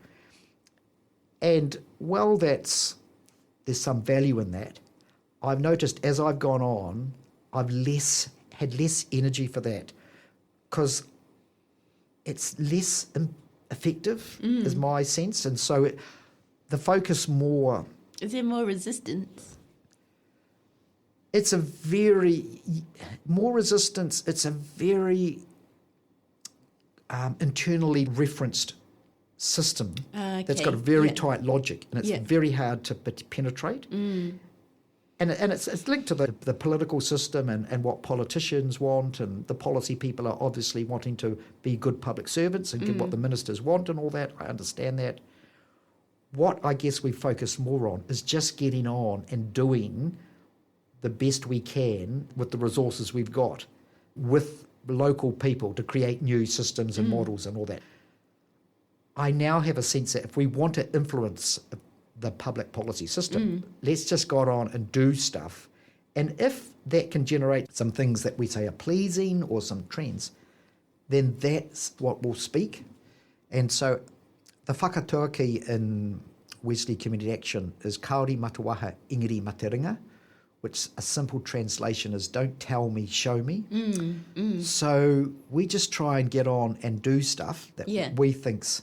And while there's some value in that, I've noticed as I've gone on, I've had less energy for that, because it's less effective, is my sense. And so the focus more... Is there more resistance? It's more resistance. It's a very internally referenced system that's got a very tight logic, and it's very hard to penetrate. And it's linked to the political system and what politicians want, and the policy people are obviously wanting to be good public servants and get what the ministers want and all that. I understand that. What I guess we focus more on is just getting on and doing the best we can with the resources we've got with local people to create new systems and models and all that. I now have a sense that if we want to influence the public policy system, let's just go on and do stuff. And if that can generate some things that we say are pleasing or some trends, then that's what will speak. And so the whakatuaki in Wesley Community Action is Kāori matawaha ingiri materinga, which a simple translation is don't tell me, show me. So we just try and get on and do stuff that we think's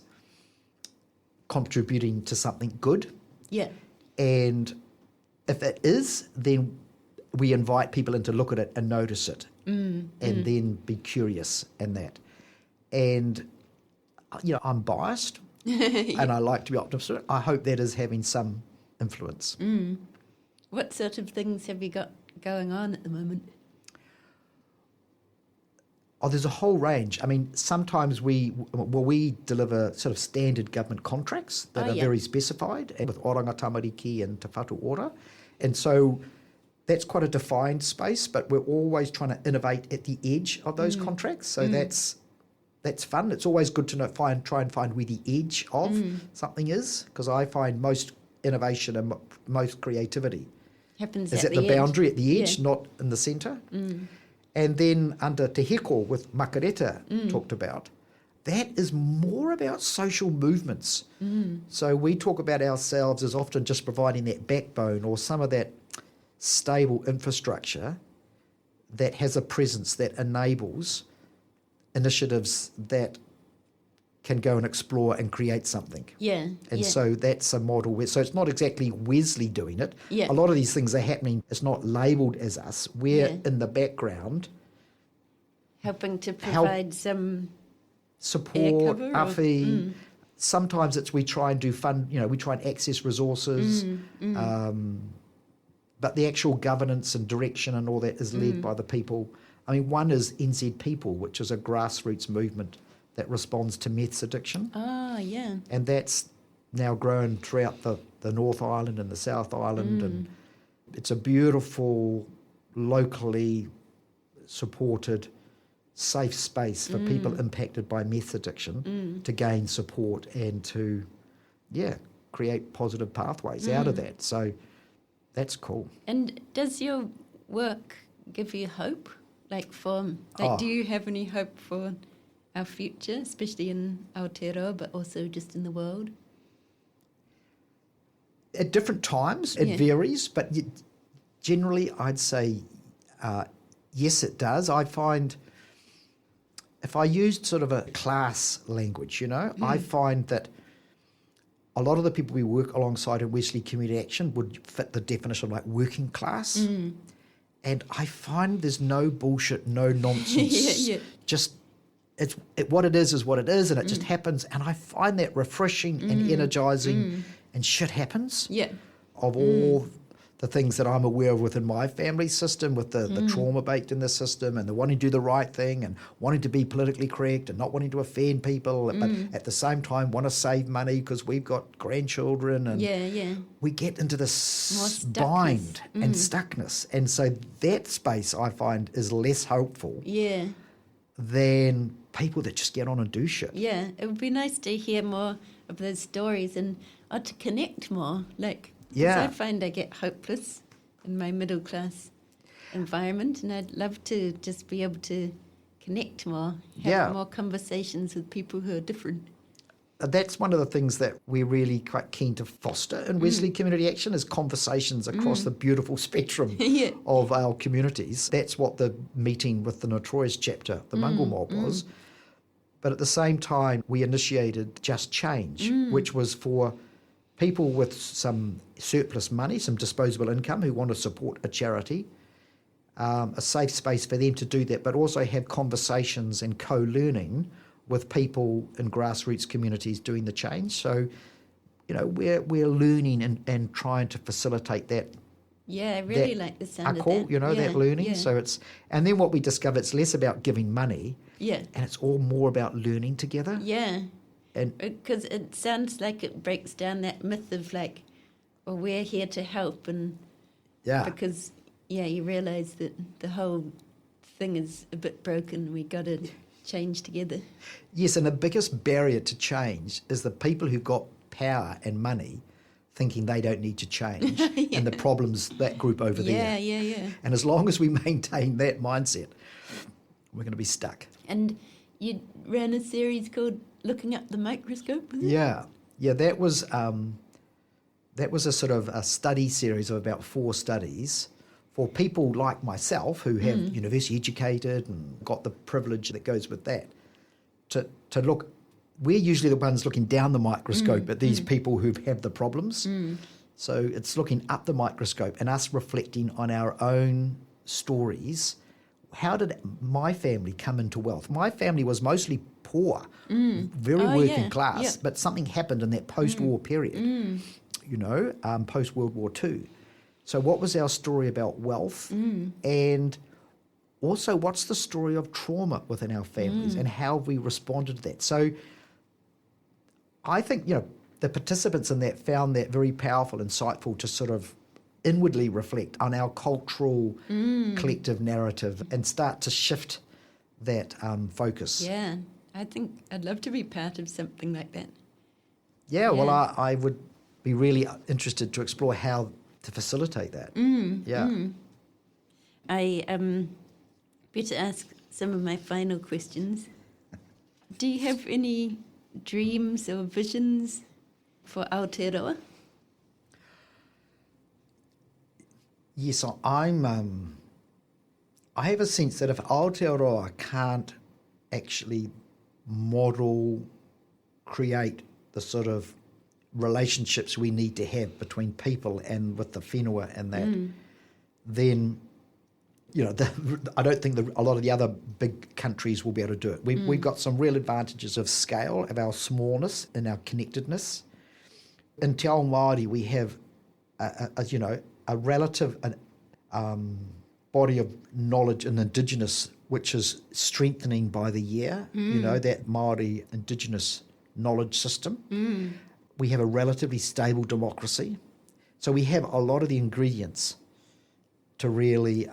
contributing to something good. Yeah. And if it is, then we invite people in to look at it and notice it and then be curious in that. And, you know, I'm biased and I like to be optimistic. I hope that is having some influence. What sort of things have you got going on at the moment? Oh, there's a whole range. I mean, sometimes we deliver sort of standard government contracts that are very specified, and with oranga tamariki and te whatu ora. And so that's quite a defined space, but we're always trying to innovate at the edge of those contracts. So that's fun. It's always good to try and find where the edge of something is, because I find most innovation and most creativity Happens is at the the boundary, at the edge, not in the centre. And then under Te Heko, with Makareta talked about, that is more about social movements. So we talk about ourselves as often just providing that backbone or some of that stable infrastructure that has a presence that enables initiatives that can go and explore and create something. And so that's a model. So it's not exactly Wesley doing it. A lot of these things are happening. It's not labelled as us. We're in the background. Helping to provide some support, awhi. Sometimes it's we try and do fund, we try and access resources. But the actual governance and direction and all that is led by the people. I mean, one is NZ People, which is a grassroots movement that responds to meth addiction. And that's now grown throughout the North Island and the South Island. And it's a beautiful, locally supported safe space for people impacted by meth addiction to gain support and to, create positive pathways out of that. So that's cool. And does your work give you hope? Do you have any hope for our future, especially in Aotearoa, but also just in the world? At different times, it varies, but generally I'd say yes, it does. I find if I used sort of a class language, I find that a lot of the people we work alongside in Wesley Community Action would fit the definition of like working class. And I find there's no bullshit, no nonsense. Just what it is what it is, and it just happens. And I find that refreshing and energising, and shit happens. Yeah. Of all the things that I'm aware of within my family system, with the trauma baked in the system, and the wanting to do the right thing, and wanting to be politically correct, and not wanting to offend people, but at the same time want to save money because we've got grandchildren, and we get into this bind and stuckness. And so that space I find is less helpful than people that just get on and do shit. Yeah, it would be nice to hear more of those stories and to connect more. Because I find I get hopeless in my middle class environment, and I'd love to just be able to connect more, have more conversations with people who are different. That's one of the things that we're really quite keen to foster in Wesley Community Action, is conversations across the beautiful spectrum of our communities. That's what the meeting with the Notorious chapter, the Mongrel Mob, was. But at the same time, we initiated Just Change, which was for people with some surplus money, some disposable income, who want to support a charity, a safe space for them to do that, but also have conversations and co-learning with people in grassroots communities doing the change. So, we're learning and trying to facilitate that. Yeah, I really like the sound of that. That learning. So and then what we discover, it's less about giving money, and it's all more about learning together. Yeah. And because it sounds like it breaks down that myth of we're here to help, and because you realise that the whole thing is a bit broken. We got to change together. Yes, and the biggest barrier to change is the people who've got power and money thinking they don't need to change, and the problem's that group over there. Yeah. And as long as we maintain that mindset, we're going to be stuck. And you ran a series called Looking Up the Microscope, was it? Yeah, that was a sort of a study series of about 4 studies for people like myself who have university educated and got the privilege that goes with that, to look. We're usually the ones looking down the microscope at these people who have the problems. So it's looking up the microscope and us reflecting on our own stories. How did my family come into wealth? My family was mostly poor, very working class, but something happened in that post-war period, post-World War II. So what was our story about wealth? And also, what's the story of trauma within our families, and how have we responded to that? So I think, the participants in that found that very powerful, insightful to sort of inwardly reflect on our cultural collective narrative and start to shift that focus. Yeah, I think I'd love to be part of something like that. Yeah, well, I would be really interested to explore how to facilitate that. I better ask some of my final questions. Do you have any dreams or visions for Aotearoa? Yes, I have a sense that if Aotearoa can't actually model, create the sort of relationships we need to have between people and with the whenua and that, then, I don't think a lot of the other big countries will be able to do it. We've got some real advantages of scale, of our smallness and our connectedness. In Te Ao Māori, we have a relative body of knowledge in Indigenous, which is strengthening by the year, that Māori Indigenous knowledge system. We have a relatively stable democracy. So we have a lot of the ingredients to really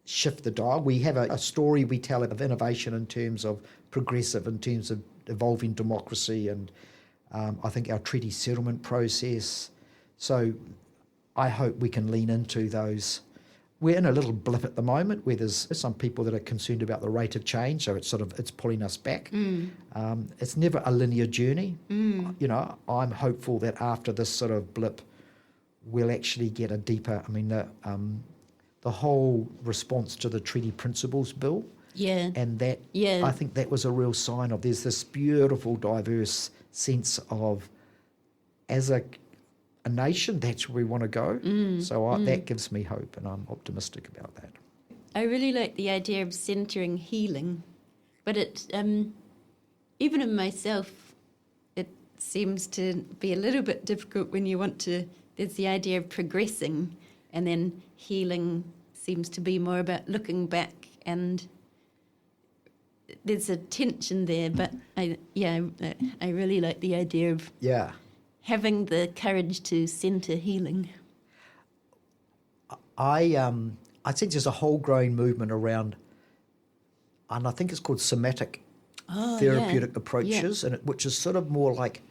shift the dial. We have a story we tell of innovation in terms of progressive, in terms of evolving democracy, and I think our treaty settlement process. So I hope we can lean into those. We're in a little blip at the moment where there's some people that are concerned about the rate of change, so it's pulling us back. It's never a linear journey. You know, I'm hopeful that after this sort of blip, we'll actually get a deeper. I mean, the whole response to the Treaty Principles Bill, and that I think that was a real sign of there's this beautiful, diverse sense of as a nation, that's where we want to go. So that gives me hope, and I'm optimistic about that. I really like the idea of centering healing, but it, even in myself, it seems to be a little bit difficult when you want to. There's the idea of progressing, and then healing seems to be more about looking back, and there's a tension there. But I really like the idea of having the courage to centre healing. I think there's a whole growing movement around, and I think it's called somatic therapeutic approaches, and which is sort of more like,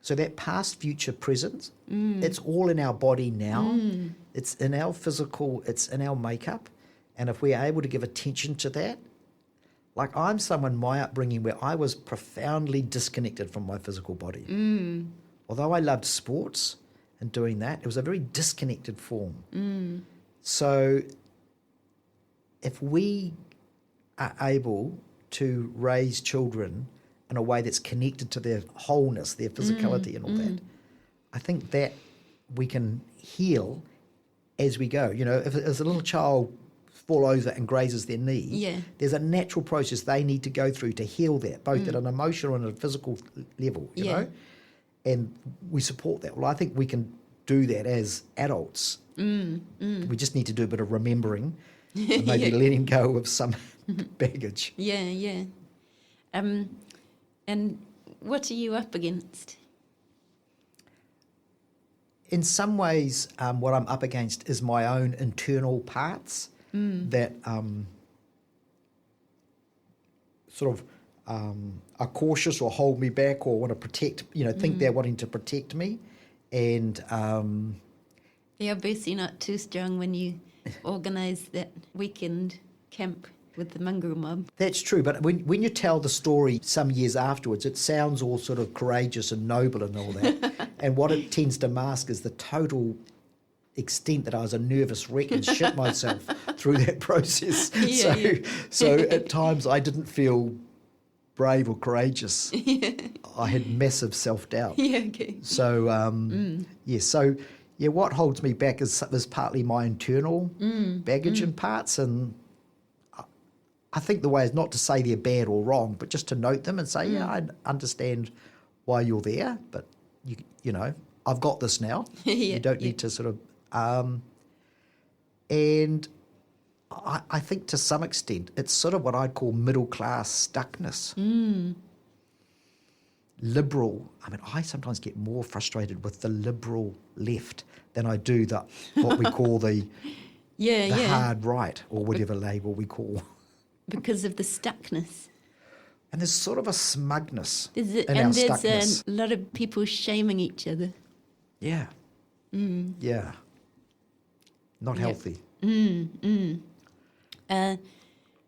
so that past, future, present, it's all in our body now. It's in our physical, it's in our makeup, and if we're able to give attention to that, like I'm someone, my upbringing, where I was profoundly disconnected from my physical body. Although I loved sports and doing that, it was a very disconnected form. So if we are able to raise children in a way that's connected to their wholeness, their physicality and all that, I think that we can heal as we go. You know, if a little child fall over and grazes their knee, there's a natural process they need to go through to heal that, both at an emotional and a physical level, you know? And we support that. Well, I think we can do that as adults. We just need to do a bit of remembering and maybe letting go of some baggage. And what are you up against? In some ways, what I'm up against is my own internal parts that sort of are cautious or hold me back or want to protect, you know, think they're wanting to protect me. And you're obviously not too strong when you organise that weekend camp with the Mongrel Mob. That's true, but when you tell the story some years afterwards, it sounds all sort of courageous and noble and all that. And what it tends to mask is the total extent that I was a nervous wreck and shit myself through that process. So at times I didn't feel brave or courageous. I had massive self-doubt. So, what holds me back is partly my internal baggage and parts, and I think the way is not to say they're bad or wrong, but just to note them and say, I understand why you're there, but you know, I've got this now. You don't need to sort of, and I think to some extent it's sort of what I'd call middle class stuckness. Liberal. I mean, I sometimes get more frustrated with the liberal left than I do what we call the hard right, or whatever label we call. Because of the stuckness. And there's sort of a smugness in our and stuckness. There's a lot of people shaming each other. Yeah. Not healthy.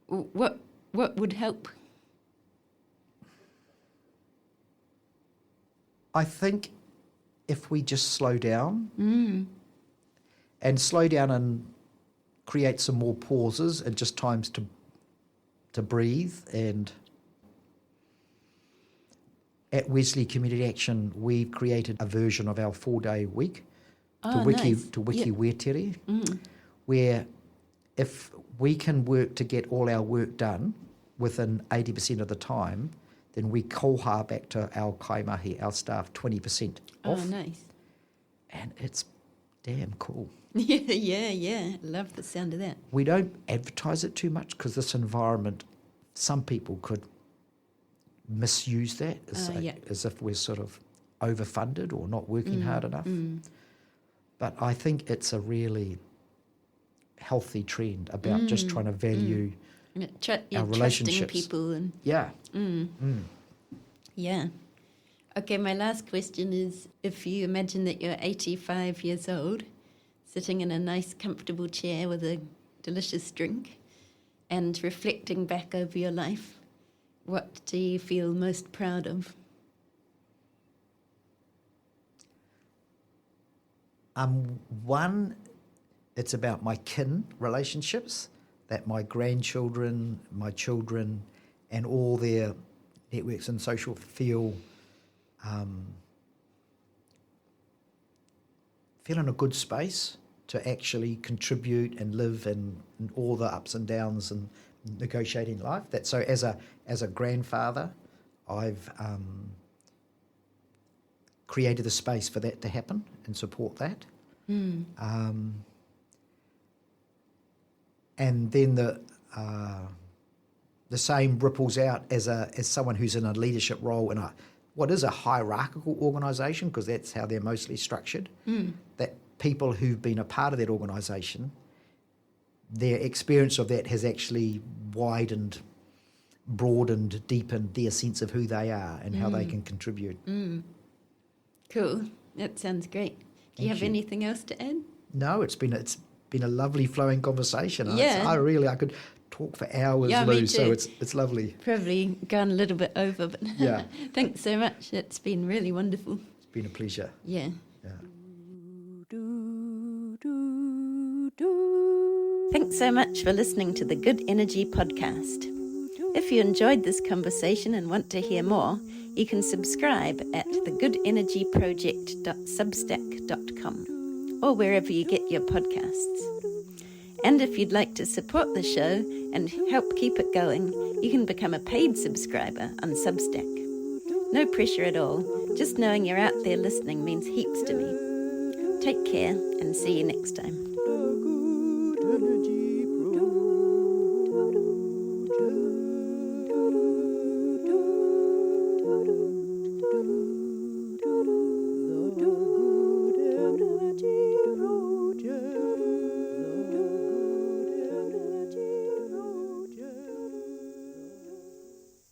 What would help? I think if we just slow down and slow down and create some more pauses and just times to breathe. And at Wesley Community Action, we've created a version of our 4-day week to Wiki Wetere, where if we can work to get all our work done within 80% of the time, then we koha back to our kaimahi, our staff, 20% off. Oh, nice. And it's damn cool. Yeah. Love the sound of that. We don't advertise it too much because this environment, some people could misuse that as if we're sort of overfunded or not working hard enough. But I think it's a really healthy trend about just trying to value You're our trusting relationships. people. And Yeah. yeah. Okay, my last question is, if you imagine that you're 85 years old, sitting in a nice comfortable chair with a delicious drink and reflecting back over your life, what do you feel most proud of? One, it's about my kin relationships, that my grandchildren, my children, and all their networks and social feel in a good space to actually contribute and live in all the ups and downs and negotiating life. That so as a grandfather, I've created a space for that to happen and support that. And then the same ripples out as someone who's in a leadership role in what is a hierarchical organisation, because that's how they're mostly structured. That people who've been a part of that organisation, their experience of that has actually widened, broadened, deepened their sense of who they are and how they can contribute. Cool. That sounds great. Do you have anything else to add? No, it's been a lovely flowing conversation. Yeah. I could talk for hours, Yeah, Lou, me so too. it's lovely. Probably gone a little bit over, but Yeah. thanks so much. It's been really wonderful. It's been a pleasure. Yeah. Yeah. Thanks so much for listening to the Good Energy podcast. If you enjoyed this conversation and want to hear more, you can subscribe at thegoodenergyproject.substack.com or wherever you get your podcasts. And if you'd like to support the show and help keep it going, you can become a paid subscriber on Substack. No pressure at all. Just knowing you're out there listening means heaps to me. Take care and see you next time.